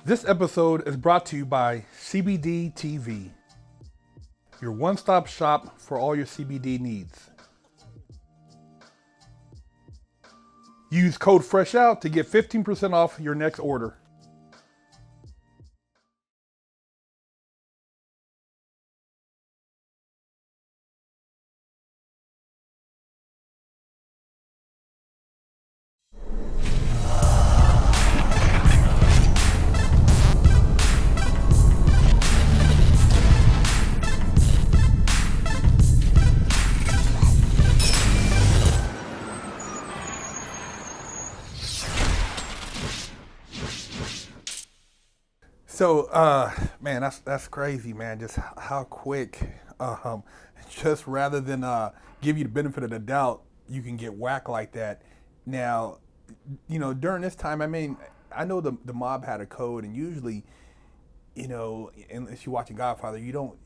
This episode is brought to you by CBD TV, your one-stop shop for all your CBD needs. Use code FRESHOUT to get 15% off your next order. So, man, that's crazy, man. Just how quick, just rather than give you the benefit of the doubt, you can get whacked like that. Now, during this time, I mean, I know the mob had a code, and usually, unless you're watching Godfather,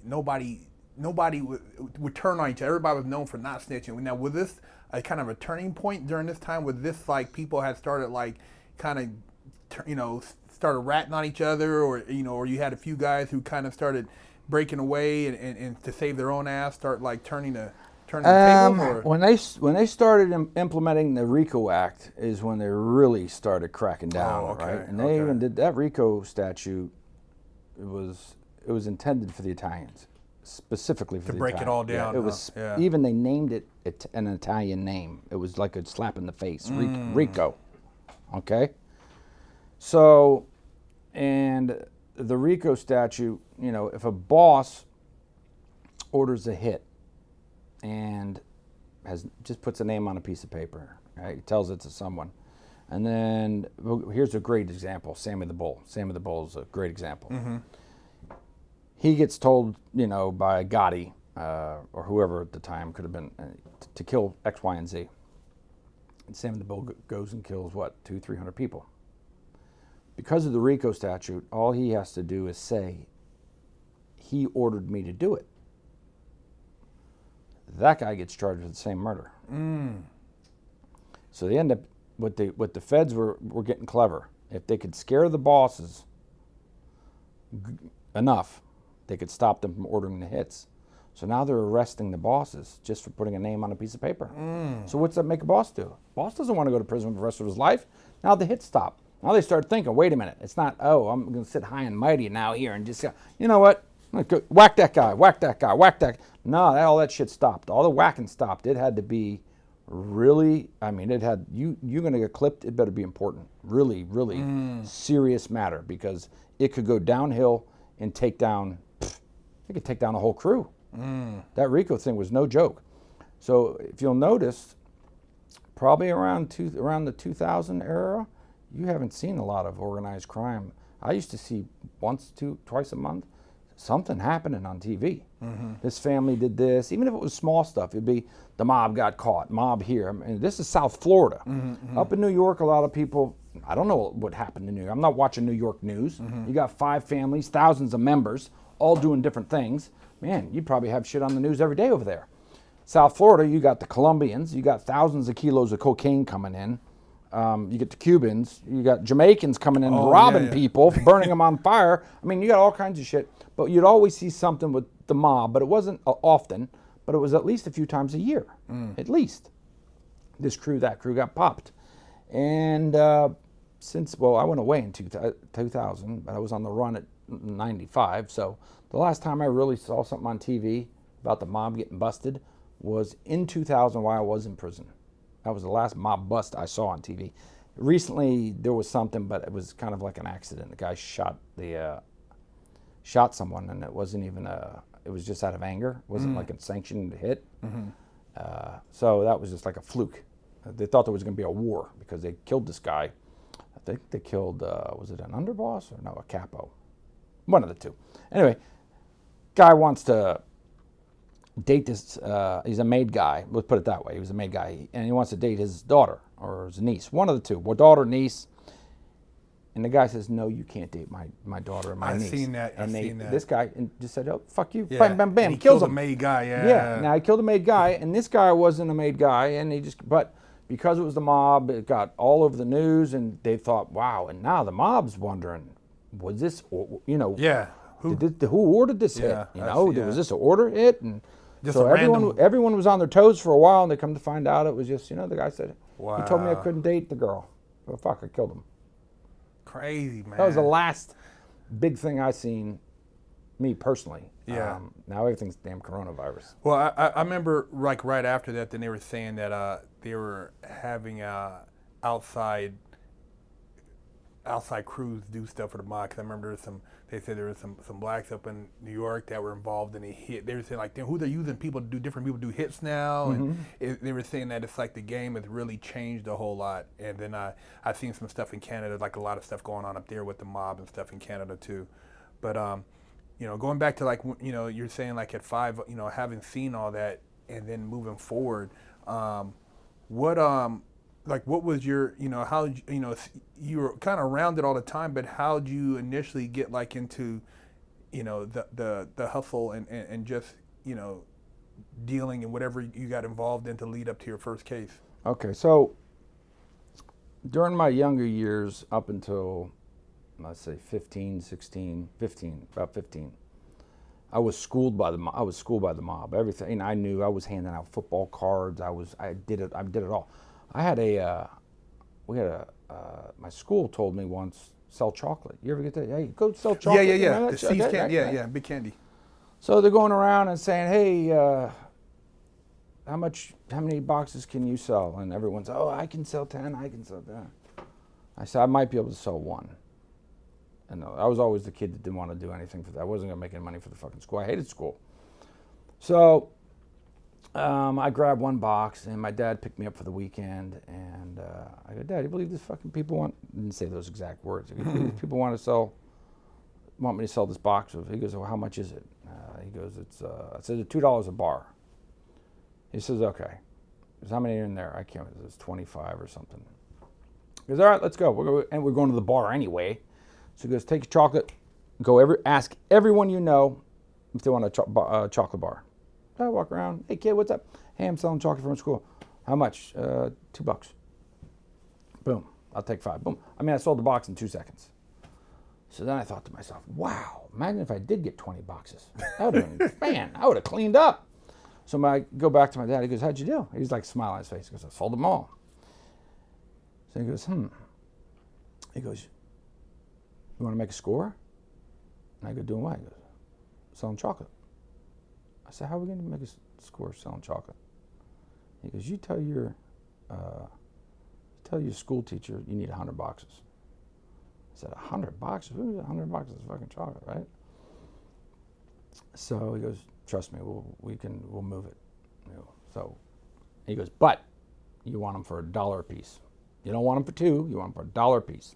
nobody would turn on each other. Everybody was known for not snitching. Now, was this a kind of a turning point during this time? Was this like people had started like kind of, started ratting on each other, or you had a few guys who kind of started breaking away and to save their own ass, start like turning the table? Or? When they started implementing the RICO Act is when they really started cracking down, right? And they even did that RICO statute. It was intended for the Italians, specifically for to break it all down. Yeah, it was even they named it an Italian name. It was like a slap in the face, RICO. Okay. So, and the RICO statute, if a boss orders a hit and just puts a name on a piece of paper, right? He tells it to someone. And then, here's a great example, Sammy the Bull. Sammy the Bull is a great example. Mm-hmm. He gets told, by Gotti, or whoever at the time could have been, to kill X, Y, and Z. And Sammy the Bull goes and kills, 200-300 people. Because of the RICO statute, all he has to do is say, he ordered me to do it. That guy gets charged with the same murder. So they end up, what the feds were getting clever. If they could scare the bosses enough, they could stop them from ordering the hits. So now they're arresting the bosses just for putting a name on a piece of paper. So what's that make a boss do? Boss doesn't want to go to prison for the rest of his life. Now the hits stop. Now they start thinking, wait a minute, it's not, I'm going to sit high and mighty now here and just say, you know what, whack that guy, whack that guy, whack that. No, all that shit stopped. All the whacking stopped. It had to be really, you're going to get clipped, it better be important. Really, really serious matter, because it could go downhill and it could take down a whole crew. That RICO thing was no joke. So if you'll notice, probably around the 2000 era, you haven't seen a lot of organized crime. I used to see twice a month, something happening on TV. Mm-hmm. This family did this, even if it was small stuff. It'd be the mob got caught, mob here. I mean, this is South Florida. Mm-hmm. Up in New York, a lot of people, I don't know what happened in New York. I'm not watching New York news. Mm-hmm. You got 5 families, thousands of members, all doing different things. Man, you'd probably have shit on the news every day over there. South Florida, you got the Colombians, you got thousands of kilos of cocaine coming in. You get the Cubans, you got Jamaicans coming in robbing people, burning them on fire. I mean, you got all kinds of shit. But you'd always see something with the mob, but it wasn't often, but it was at least a few times a year, at least. This crew, that crew got popped. And I went away in 2000, but I was on the run at 95. So the last time I really saw something on TV about the mob getting busted was in 2000 while I was in prison. That was the last mob bust I saw on TV. Recently, there was something, but it was kind of like an accident. The guy shot someone, and it wasn't even it was just out of anger. It wasn't like a sanctioned hit. Mm-hmm. So that was just like a fluke. They thought there was going to be a war because they killed this guy. I think they killed, was it an underboss or no, a capo? One of the two. Anyway, guy wants to date this, he's a maid guy, let's put it that way, he was a maid guy, and he wants to date his daughter or his niece, one of the two, daughter, niece, and the guy says, no, you can't date my daughter and my niece. I've seen that. This guy just said, oh, fuck you, yeah. bam, bam, bam, and he kills killed him. A maid guy, now he killed a maid guy, and this guy wasn't a maid guy, and but because it was the mob, it got all over the news, and they thought, wow, and now the mob's wondering, was this, you know, Yeah. who ordered this hit? Yeah, You know, yeah. was this an order hit? And Just so a random- everyone was on their toes for a while, and they come to find out it was just, you know, the guy said, he told me I Wow. couldn't date the girl. Well, fuck, I killed him. Crazy, man. That was the last big thing I seen, me personally. Yeah. Now everything's damn coronavirus. Well, I remember like right after that, then they were saying that they were having outside crews do stuff for the mob. 'Cause I remember they said there was some blacks up in New York that were involved in a hit. They were saying like, who they're using different people do hits now, and they were saying that it's like the game has really changed a whole lot. And then I've seen some stuff in Canada, like a lot of stuff going on up there with the mob and stuff in Canada too. But you know, going back to like, you know, you're saying like at 5, you know, having seen all that and then moving forward, what was your, you know, how, you know, you were kind of around it all the time, but how'd you initially get like into, you know, the hustle and just, you know, dealing and whatever you got involved in to lead up to your first case? Okay, so during my younger years, up until, let's say 15, about 15, I was schooled by the mob. Everything, and I knew I was handing out football cards. I did it all. I had my school told me once, sell chocolate. You ever get that? Hey, go sell chocolate. Yeah. Remember The that? seeds Okay, candy. right. Yeah, big candy. So they're going around and saying, hey, how many boxes can you sell? And everyone's, oh, I can sell 10, I can sell 10. I said, I might be able to sell 1. And I was always the kid that didn't want to do anything for that. I wasn't going to make any money for the fucking school. I hated school. So I grabbed 1 box, and my dad picked me up for the weekend. And I go, Dad, you believe these fucking people want, I didn't say those exact words. I go, these people want me to sell this box of, he goes, well, how much is it? He goes, I said, $2 a bar. He says, okay. He goes, how many are in there? I can't remember. It was 25 or something. He goes, all right, let's go. We're going to the bar anyway. So he goes, take your chocolate, ask everyone you know if they want a chocolate bar. So I walk around, hey kid, what's up? Hey, I'm selling chocolate from school. How much? $2. Boom, I'll take 5. Boom. I mean, I sold the box in 2 seconds. So then I thought to myself, wow, imagine if I did get 20 boxes. That would have been, man, I would have cleaned up. So I go back to my dad, he goes, how'd you do? He's like smiling on his face. He goes, I sold them all. So he goes, He goes, you want to make a score? And I go, doing what? He goes, selling chocolate. I said, how are we going to make a score selling chocolate? He goes, you tell your school teacher you need 100 boxes. I said, 100 boxes? Who needs 100 boxes of fucking chocolate, right? So he goes, trust me, we'll move it. You know, so he goes, but you want them for $1 a piece. You don't want them for 2, you want them for $1 a piece.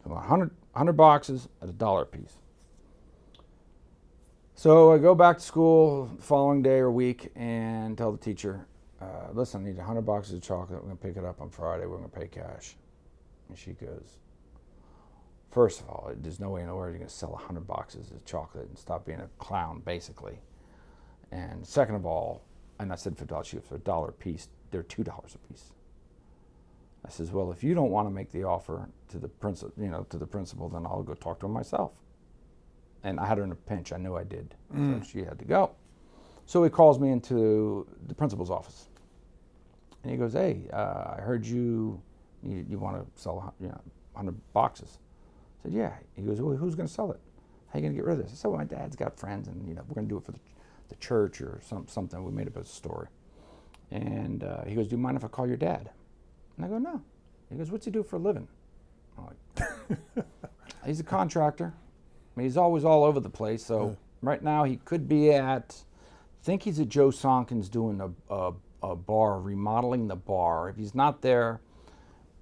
So 100 boxes at $1 a piece. So I go back to school the following day or week and tell the teacher, listen, I need 100 boxes of chocolate. We're going to pick it up on Friday. We're going to pay cash. And she goes, first of all, there's no way in the world you're going to sell 100 boxes of chocolate and stop being a clown, basically. And second of all, and I said $50, she goes, for $1 a piece, they're $2 a piece. I says, well, if you don't want to make the offer to the principal, then I'll go talk to him myself. And I had her in a pinch. I knew I did. So she had to go. So he calls me into the principal's office. And he goes, hey, I heard you want to sell 100 boxes. I said, yeah. He goes, well, who's going to sell it? How are you going to get rid of this? I said, well, my dad's got friends, and we're going to do it for the church or something. We made up a story. And he goes, do you mind if I call your dad? And I go, no. He goes, what's he do for a living? I'm like, he's a contractor. I mean, he's always all over the place. So right now he could be I think he's at Joe Sonkin's doing a bar, remodeling the bar. If he's not there,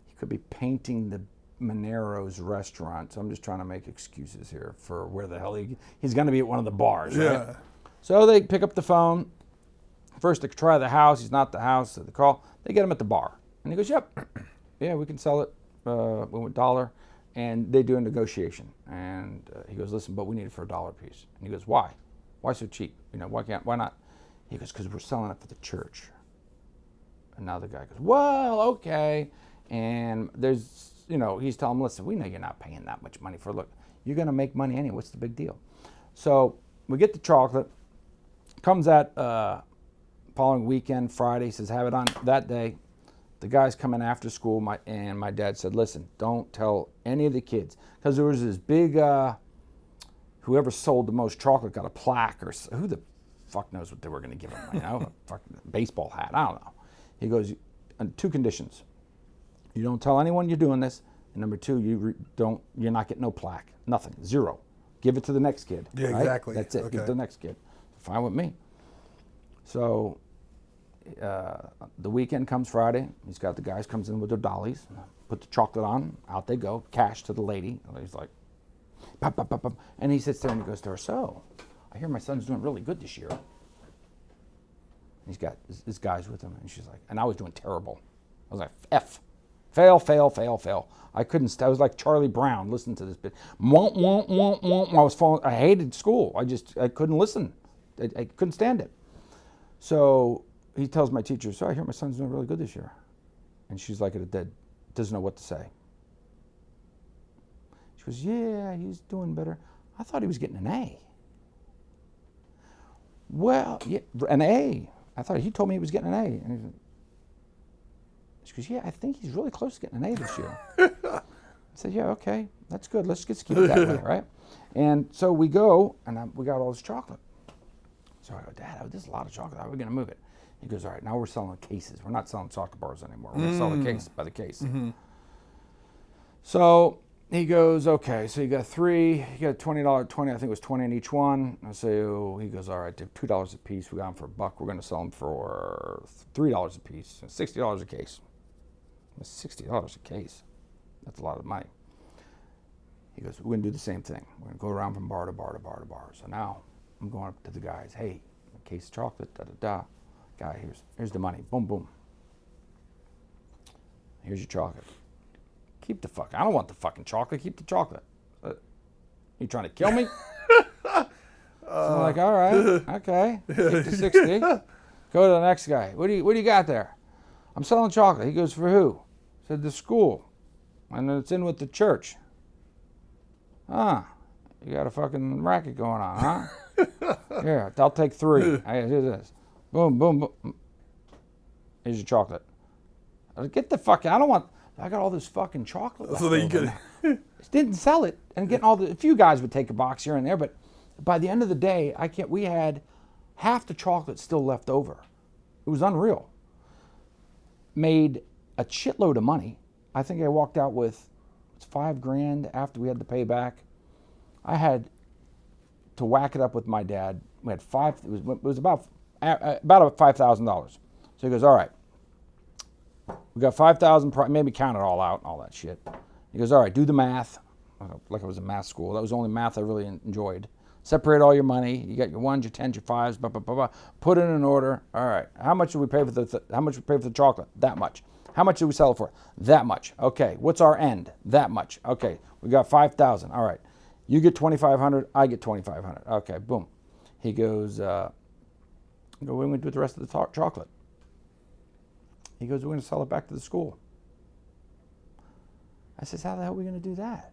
he could be painting the Monero's restaurant. So I'm just trying to make excuses here for where the hell he's going to be at one of the bars, right? Yeah. So they pick up the phone. First they try the house. He's not at the house. So they call. They get him at the bar. And he goes, yep, yeah, we can sell it. We went $1. And they do a negotiation. And he goes, listen, but we need it for $1 a piece. And he goes, why? Why so cheap? Why not? He goes, because we're selling it for the church. And now the guy goes, well, okay. And there's he's telling him, listen, we know you're not paying that much money for it. Look, you're going to make money anyway. What's the big deal? So we get the chocolate. Comes that following weekend, Friday, says have it on that day. The guy's coming after school, and my dad said, listen, don't tell any of the kids. Because there was this big, whoever sold the most chocolate got a plaque, or who the fuck knows what they were going to give him, a fucking baseball hat, I don't know. He goes, on 2 conditions. You don't tell anyone you're doing this, and number 2, you're not getting no plaque, nothing, 0. Give it to the next kid. Yeah, right? exactly. That's it, Okay. give it to the next kid. Fine with me. So the weekend comes Friday. He's got the guys comes in with their dollies, put the chocolate on, out they go, cash to the lady. He's like, pop, pop, pop, pop. And he sits there and he goes to her, so, I hear my son's doing really good this year. And he's got his guys with him, and she's like, and I was doing terrible. I was like, F. Fail, fail, fail, fail. I couldn't, I was like Charlie Brown listening to this bit. Womp, womp, womp, womp. I was falling, I hated school. I couldn't listen. I couldn't stand it. So he tells my teacher, so I hear my son's doing really good this year. And she's like at a dead, doesn't know what to say. She goes, yeah, he's doing better. I thought he was getting an A. Well, yeah, an A. I thought he told me he was getting an A. And she goes, yeah, I think he's really close to getting an A this year. I said, yeah, okay, that's good. Let's just keep it that way, right? And so we go, and we got all this chocolate. So I go, Dad, this is a lot of chocolate. How are we going to move it? He goes, all right, now we're selling cases. We're not selling chocolate bars anymore. We're going to sell the case by the case. Mm-hmm. So he goes, okay, so you got 3, you got $20, 20, I think it was 20 in each one. So he goes, all right, they're $2 a piece. We got them for $1. We're going to sell them for $3 a piece, $60 a case. $60 a case. That's a lot of money. He goes, we're going to do the same thing. We're going to go around from bar to bar to bar to bar. So now I'm going up to the guys. Hey, a case of chocolate, da-da-da. Guy, here's the money. Boom, boom. Here's your chocolate. Keep the I don't want the fucking chocolate. Keep the chocolate. You trying to kill me? So I'm like, all right, okay. Keep the 60. Go to the next guy. What do you got there? I'm selling chocolate. He goes, for who? I said, the school. And it's in with the church. You got a fucking racket going on, huh? Here, I'll take 3. Here's this. Boom, boom, boom. Here's your chocolate. Get the fuck out. I got all this fucking chocolate left. So that you could. Didn't sell it. And getting a few guys would take a box here and there, but by the end of the day, we had half the chocolate still left over. It was unreal. Made a shitload of money. I think I walked out with $5,000 after we had to pay back. I had to whack it up with my dad. We had it was about $5,000. So he goes, all right, we got 5,000, maybe count it all out and all that shit. He goes, all right, do the math. Like I was in math school. That was the only math I really enjoyed. Separate all your money. You got your 1s, your 10s, your 5s, blah, blah, blah, blah. Put it in order. All right. How much did we pay for the chocolate? That much. How much did we sell it for? That much. Okay. What's our end? That much. Okay. We got 5,000. All right. You get 2,500. I get 2,500. Okay. Boom. He goes, what are we going to do with the rest of the chocolate? He goes, we're going to sell it back to the school. I says, how the hell are we going to do that?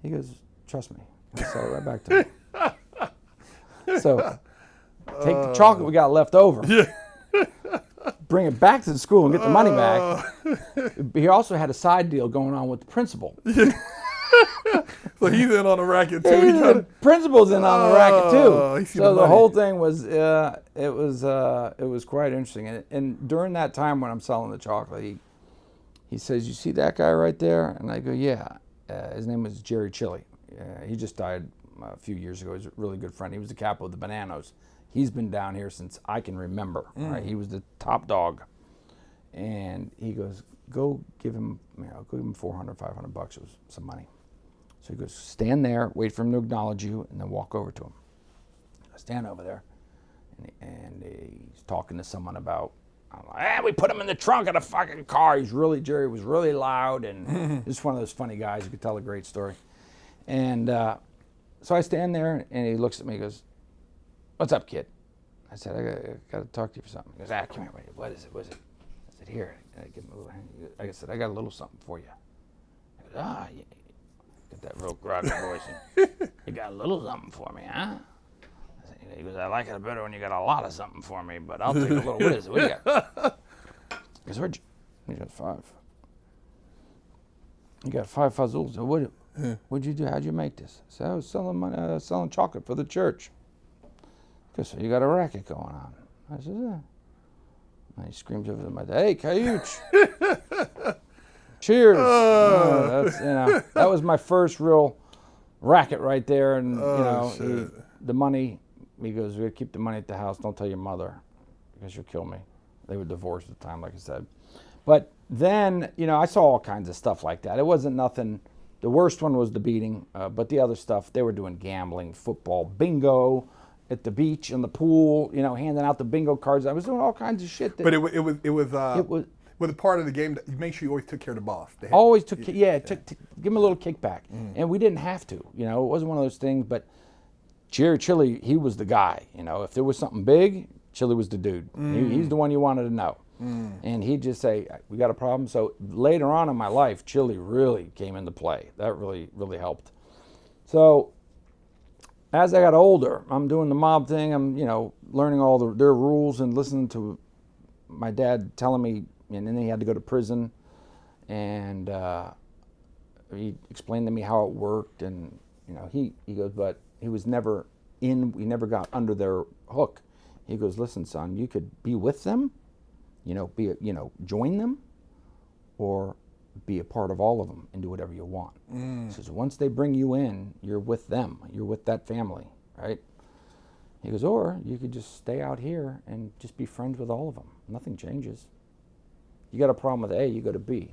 He goes, trust me. I'll sell it right back to me. So take the chocolate we got left over, bring it back to the school and get the money back. He also had a side deal going on with the principal. So he's in on the racket too. The principal's in on the racket too. So the whole thing was, it was quite interesting. And during that time when I'm selling the chocolate, he says, you see that guy right there? And I go, yeah. His name was Jerry Chili. He just died a few years ago. He's a really good friend. He was the capo of the Bananos. He's been down here since I can remember. Right? He was the top dog. And he goes, go give him, go give him $400, $500. It was some money. So he goes, stand there, wait for him to acknowledge you, and then walk over to him. I stand over there, and he's talking to someone about, I'm like, we put him in the trunk of the fucking car. Jerry was really loud, and just one of those funny guys who could tell a great story. And so I stand there, and he looks at me and goes, what's up, kid? I said, I got to talk to you for something. He goes, come here, wait, what is it? I said, said, here, I give him a little, like I said, I got a little something for you. He goes, yeah. Get that real groggy voice. You got a little something for me, huh? He goes, I like it better when you got a lot of something for me, but I'll take a little. What is it? What do you got? He goes, where'd you? He got 5. You got 5 fazools. So what'd you do? How'd you make this? I said, I was selling money, selling chocolate for the church. He goes, so you got a racket going on. I said, yeah. And he screams over to my dad, hey, Caucci. Cheers. That was my first real racket right there. And, the money, he goes, we got to keep the money at the house. Don't tell your mother because she'll kill me. They were divorced at the time, like I said. But then, I saw all kinds of stuff like that. It wasn't nothing. The worst one was the beating. But the other stuff, they were doing gambling, football, bingo at the beach, in the pool, handing out the bingo cards. I was doing all kinds of shit. But it was part of the game that you make sure you always took care of the boss. Always took, give him a little kickback. And we didn't have to, it wasn't one of those things, but Jerry Chili, he was the guy, if there was something big, Chili was the dude. He's the one you wanted to know. And he'd just say, we got a problem. So later on in my life, Chili really came into play. That really, really helped. So as I got older, I'm doing the mob thing. I'm, learning all their rules and listening to my dad telling me, and then he had to go to prison, and he explained to me how it worked, and he goes, but he was never he never got under their hook. He goes, listen, son, you could be with them, join them, or be a part of all of them and do whatever you want. He says, once they bring you in, you're with them, you're with that family, right? He goes, or you could just stay out here and just be friends with all of them. Nothing changes. You got a problem with A, you go to B. You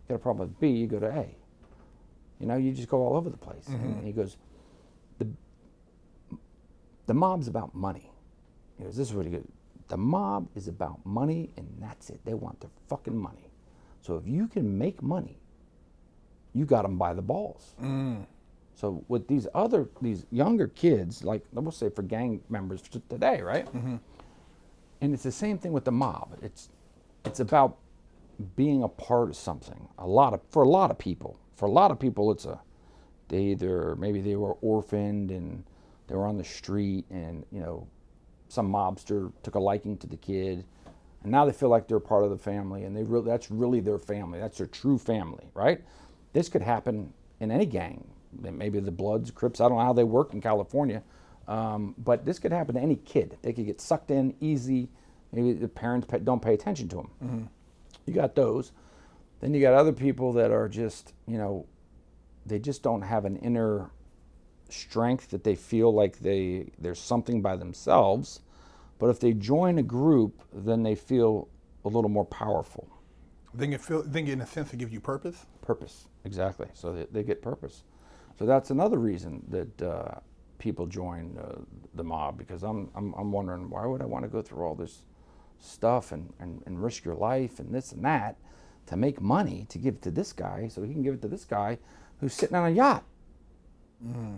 got a problem with B, you go to A. You just go all over the place. And he goes, the mob's about money. He goes, this is what he goes, the mob is about money, and that's it. They want their fucking money. So if you can make money, you got them by the balls. So with these younger kids, like we'll say for gang members today, right? And it's the same thing with the mob. It's about being a part of something. For a lot of people, it's maybe they were orphaned and they were on the street, and some mobster took a liking to the kid, and now they feel like they're part of the family, and that's really their family. That's their true family, right? This could happen in any gang. Maybe the Bloods, Crips, I don't know how they work in California, but this could happen to any kid. They could get sucked in easy. Maybe the parents don't pay attention to them. You got those. Then you got other people that are just, they just don't have an inner strength that they feel like they're something by themselves. But if they join a group, then they feel a little more powerful. Think in a sense it gives you purpose? Purpose, exactly. So they get purpose. So that's another reason that people join the mob, because I'm wondering, why would I want to go through all this stuff and risk your life and this and that to make money to give it to this guy so he can give it to this guy who's sitting on a yacht,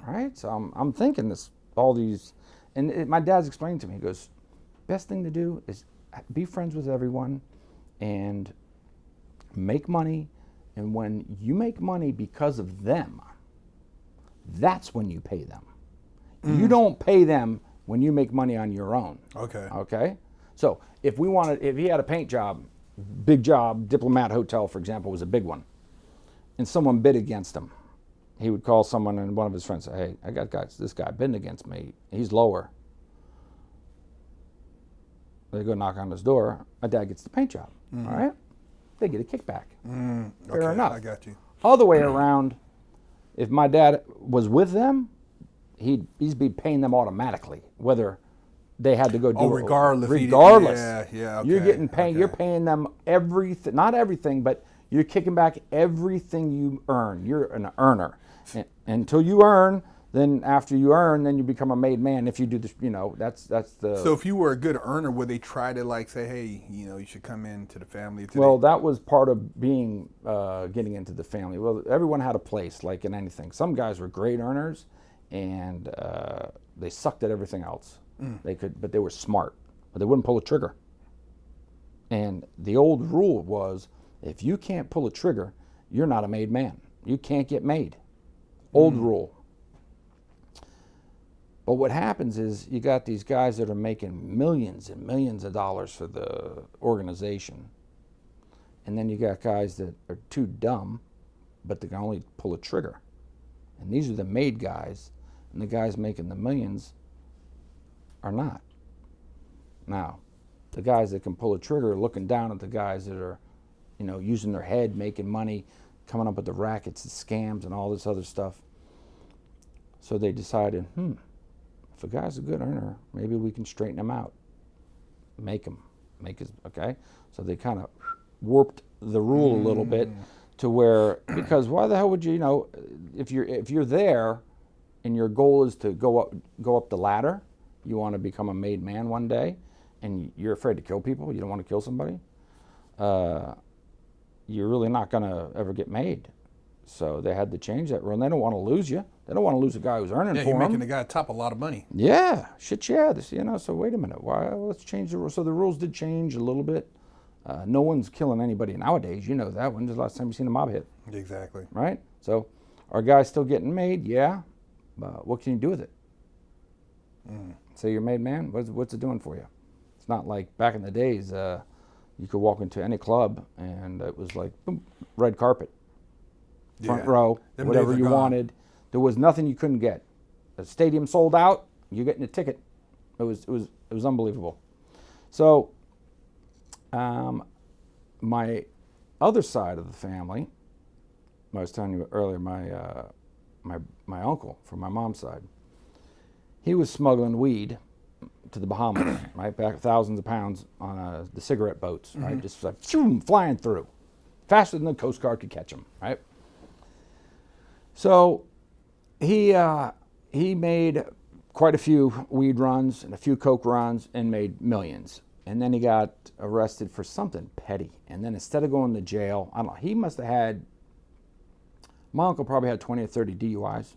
right? So I'm thinking all these, and my dad's explained to me, he goes, best thing to do is be friends with everyone and make money, and when you make money because of them, that's when you pay them. You don't pay them when you make money on your own. Okay? So if he had a paint job, big job, Diplomat Hotel, for example, was a big one, and someone bid against him, he would call someone and one of his friends say, hey, I got this guy bidding against me. He's lower. They go knock on his door. My dad gets the paint job. All right? They get a kickback. Fair enough. I got you. Other way around, if my dad was with them, he'd be paying them automatically, whether they had to go do it. Regardless. Yeah. Okay. You're getting paid. You're paying them everything, not everything, but you're kicking back everything you earn. You're an earner. Until you earn, then after you earn, then you become a made man. If you do this, that's the. So if you were a good earner, would they try to say, hey, you should come into the family today? Well, that was part of being getting into the family. Well, everyone had a place, like in anything. Some guys were great earners, and they sucked at everything else. They could, but they were smart, but they wouldn't pull a trigger. And the old rule was, if you can't pull a trigger, you're not a made man. You can't get made. Old rule. But what happens is you got these guys that are making millions and millions of dollars for the organization. And then you got guys that are too dumb, but they can only pull a trigger. And these are the made guys, and the guys making the millions are not. Now, the guys that can pull a trigger are looking down at the guys that are, using their head, making money, coming up with the rackets and scams and all this other stuff. So they decided, if a guy's a good earner, maybe we can straighten him out. Make his, okay? So they kind of warped the rule a little bit to where, because why the hell would you, if you're there and your goal is to go up the ladder, you want to become a made man one day, and you're afraid to kill people, you don't want to kill somebody, you're really not going to ever get made. So they had to change that rule, and they don't want to lose you. They don't want to lose a guy who's earning for them. Yeah, you're making the guy top a lot of money. Yeah, shit, yeah. This, so wait a minute. Why? Let's change the rules. So the rules did change a little bit. No one's killing anybody nowadays. You know that. When's the last time you seen a mob hit? Exactly. Right? So are guys still getting made? Yeah. What can you do with it? Say you're made man? What's it doing for you? It's not like back in the days, you could walk into any club and it was like, boom, red carpet. Front row, Them whatever days are you gone. wanted. There was nothing you couldn't get. The stadium sold out, you're getting a ticket. It was unbelievable. So my other side of the family, I was telling you earlier, my uncle from my mom's side, he was smuggling weed to the Bahamas, right? Back thousands of pounds on the cigarette boats, right? Just like flying through, faster than the Coast Guard could catch him, right? So he made quite a few weed runs and a few coke runs and made millions. And then he got arrested for something petty. And then instead of going to jail, I don't know, he must have had, my uncle probably had 20 or 30 DUIs.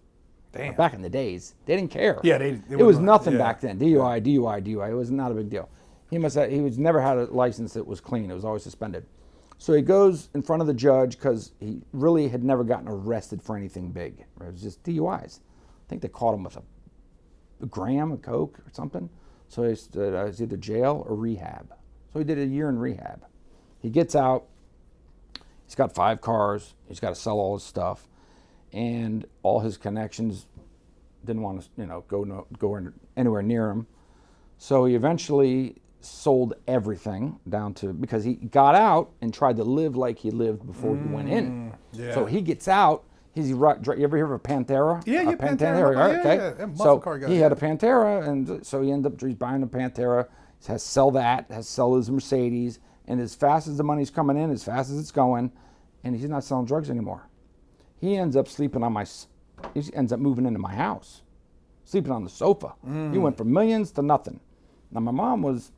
Damn. Back in the days, they didn't care. Yeah, it was nothing back then. DUI. It was not a big deal. He never had a license that was clean. It was always suspended. So he goes in front of the judge because he really had never gotten arrested for anything big. It was just DUIs. I think they caught him with a gram of coke or something. So it was either jail or rehab. So he did a year in rehab. He gets out. He's got 5 cars. He's got to sell all his stuff. And all his connections didn't want to, go anywhere near him. So he eventually sold everything down to, because he got out and tried to live like he lived before he went in. Yeah. So he gets out. You ever hear of a Pantera? Yeah, a Pantera. yeah, Okay. yeah. So Muscle car guy, he had a Pantera, and so he ended up he's buying a Pantera. He has to sell that, has to sell his Mercedes, and as fast as the money's coming in, as fast as it's going, and he's not selling drugs anymore. He ends up he ends up moving into my house, sleeping on the sofa. He went from millions to nothing. Now my mom was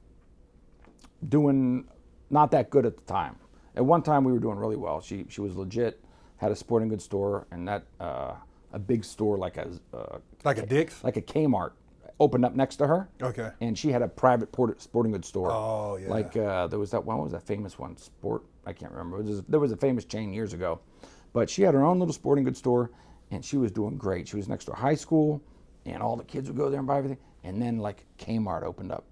doing not that good at the time. At one time we were doing really well. She was legit, had a sporting goods store, and that a big store like a Dick's? like a Kmart opened up next to her. Okay. And she had a private sporting goods store. Oh, yeah. Like there was what was that famous one? I can't remember. There was a famous chain years ago. But she had her own little sporting goods store, and she was doing great. She was next to a high school, and all the kids would go there and buy everything. And then like Kmart opened up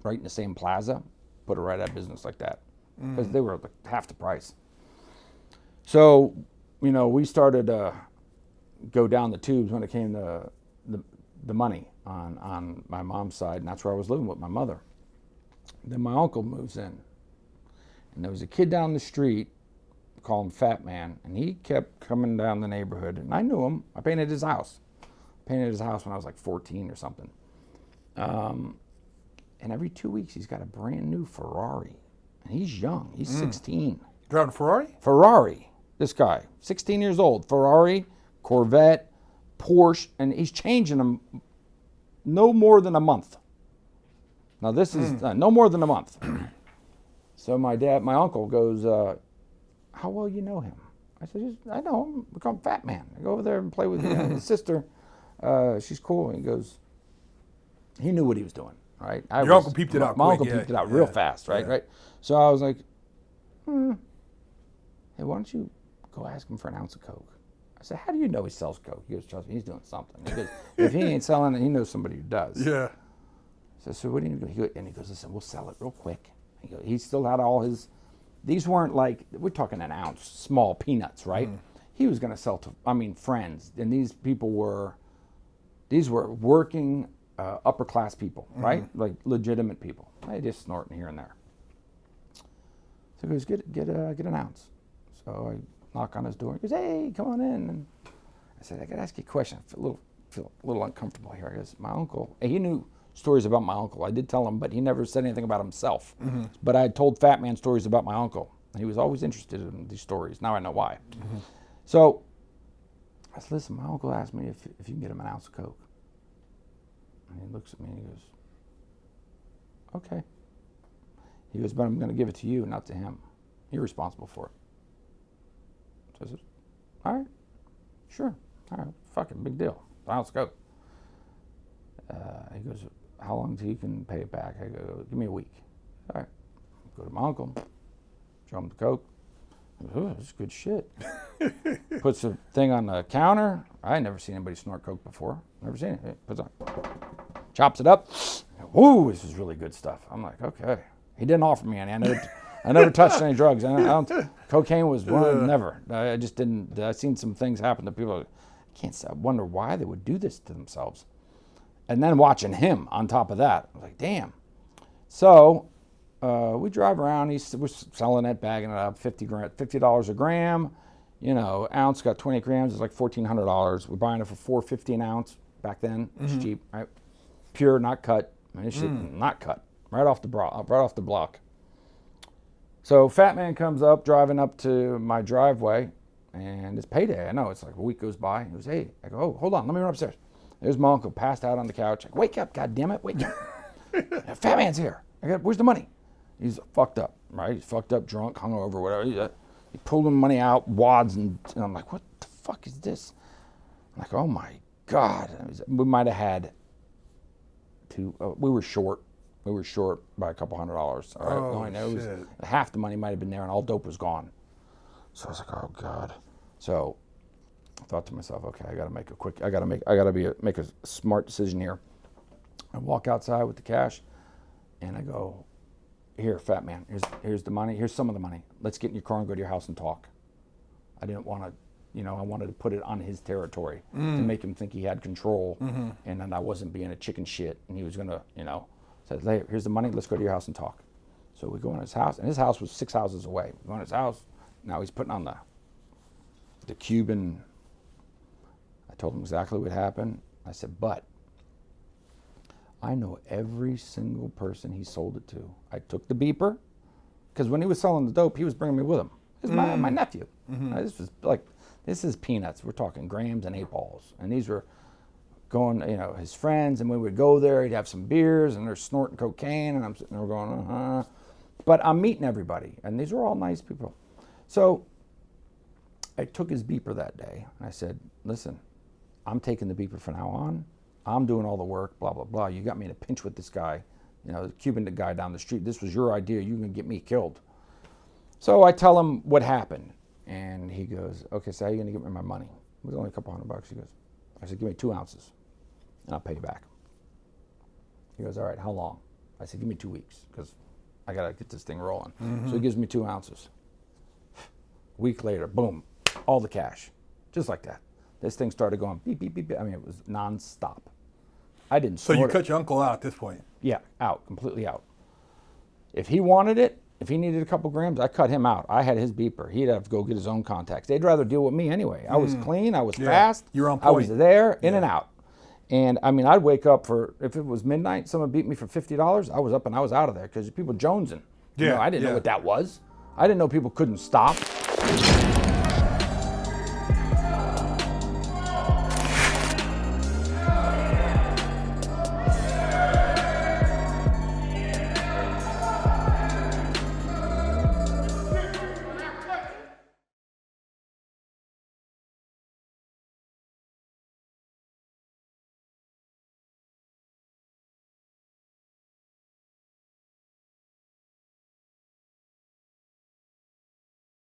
right in the same plaza, put her right out of business like that, because they were like half the price. So, we started to go down the tubes when it came to the money on my mom's side, and that's where I was living with my mother. Then my uncle moves in, and there was a kid down the street, call him Fat Man, and he kept coming down the neighborhood, and I knew him. I painted his house. When I was like 14 or something. And every 2 weeks he's got a brand new Ferrari, and he's young. He's 16. Driving a Ferrari? Ferrari. This guy, 16 years old. Ferrari, Corvette, Porsche, and he's changing them no more than a month. Now this is no more than a month. So my uncle goes, how well you know him? I said, I know him. We call him Fat Man. I go over there and play with his sister. She's cool. And he goes, he knew what he was doing. right? Your uncle peeped it out My quick, uncle yeah, peeped it out real fast, right? yeah. Right. So I was like, hey, why don't you go ask him for an ounce of coke? I said, how do you know he sells coke? He goes, trust me, he's doing something. Because if he ain't selling it, he knows somebody who does. Yeah. So what do you do? And he goes, listen, we'll sell it real quick. He still had all his, these weren't like, we're talking an ounce, small peanuts, right? He was going to sell to, friends. And these people were, these were working upper class people, right? Like legitimate people. They just snorting here and there. So he goes, get an ounce. So I knock on his door. He goes, hey, come on in. And I said, I got to ask you a question. I feel a little uncomfortable here. He goes, my uncle, and he knew stories about my uncle. I did tell him, but he never said anything about himself. But I had told Fat Man stories about my uncle. And he was always interested in these stories. Now I know why. So I said, listen, my uncle asked me if you can get him an ounce of coke. And he looks at me and he goes, okay. He goes, but I'm going to give it to you, not to him. You're responsible for it. So I said, all right, sure. All right, fucking big deal. Ounce of coke. He goes, how long till you can pay it back? I go, give me a week. All right. Go to my uncle, show him the coke. Oh, this is good shit. Puts the thing on the counter. I had never seen anybody snort coke before. Never seen it. Puts it on. Chops it up. Woo, this is really good stuff. I'm like, okay. He didn't offer me any. I never touched any drugs. Cocaine was one, never. I just didn't. I've seen some things happen to people. I can't stop. Wonder why they would do this to themselves. And then watching him on top of that, I was like, damn. So we drive around. We're selling it, bagging it up, $50 a gram. Ounce got 20 grams. It's like $1,400. We're buying it for $4.50 an ounce back then. It's cheap, right? Pure, not cut. This shit not cut. Right off the block. So Fat Man comes up, driving up to my driveway, and it's payday. I know. It's like a week goes by. He goes, hey. I go, oh, hold on. Let me run upstairs. There's my uncle passed out on the couch. I go, wake up, goddammit, wake up. Fat Man's here. Where's the money? He's fucked up, right? He's fucked up, drunk, hungover, whatever. He pulled the money out, wads, and I'm like, what the fuck is this? I'm like, oh my God. We might have had we were short. We were short by a couple $100. All right? Oh, all I know is half the money might have been there and all dope was gone. So I was like, oh God. So I thought to myself, okay, I gotta make a smart decision here. I walk outside with the cash and I go, here, Fat Man, here's the money, here's some of the money. Let's get in your car and go to your house and talk. I didn't want to, I wanted to put it on his territory to make him think he had control and then I wasn't being a chicken shit and he was gonna, said, hey, here's the money, let's go to your house and talk. So we go in his house, and his house was 6 houses away. We go in his house, now he's putting on the Cuban. I told him exactly what happened. I said, but I know every single person he sold it to. I took the beeper, because when he was selling the dope, he was bringing me with him. This is my nephew. This is peanuts. We're talking grams and 8 balls. And these were going, his friends, and when we'd go there, he'd have some beers, and they're snorting cocaine, and I'm sitting there going, But I'm meeting everybody, and these were all nice people. So I took his beeper that day, and I said, listen, I'm taking the beeper from now on. I'm doing all the work, blah, blah, blah. You got me in a pinch with this guy, the Cuban guy down the street. This was your idea. You're going to get me killed. So I tell him what happened, and he goes, okay, so how are you going to get me my money? It was only a couple $100. He goes, I said, give me 2 ounces, and I'll pay you back. He goes, all right, how long? I said, give me 2 weeks, because I got to get this thing rolling. So he gives me 2 ounces. A week later, boom, all the cash, just like that. This thing started going beep, beep, beep, beep. I mean, it was nonstop. I didn't snort it. So you cut your uncle out at this point? Yeah, out, completely out. If he wanted it, if he needed a couple grams, I cut him out. I had his beeper. He'd have to go get his own contacts. They'd rather deal with me anyway. I was clean. I was fast. You're on point. I was there, in and out. And I mean, I'd wake up if it was midnight, someone beat me for $50, I was up and I was out of there because people jonesing. I didn't know what that was. I didn't know people couldn't stop.